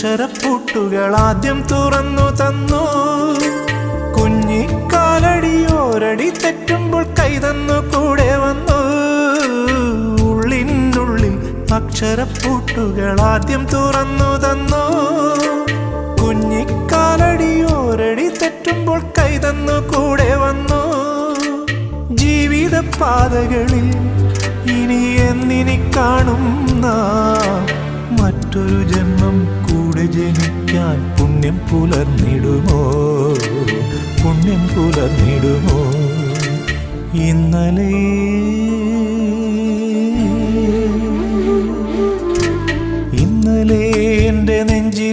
അക്ഷരപ്പൂട്ടുകൾ ആദ്യം തുറന്നു തന്നു. കുഞ്ഞിക്കാലടിയോരടി തെറ്റുമ്പോൾ കൈതന്നു കൂടെ വന്നു. ഉള്ളിനുള്ളിൽ അക്ഷരപ്പൂട്ടുകൾ ആദ്യം തുറന്നു തന്നു. കുഞ്ഞിക്കാലടിയോരടി തെറ്റുമ്പോൾ കൈതന്നു കൂടെ വന്നു. ജീവിത പാതകളിൽ ഇനി എന്നിനി കാണും നാം. മറ്റൊരു ജന്മം കൂടെ ജനിക്കാൻ പുണ്യം പുലർന്നിടുമോ, പുണ്യം പുലർന്നിടുമോ? ഇന്നലെ എൻ്റെ നെഞ്ചിലെ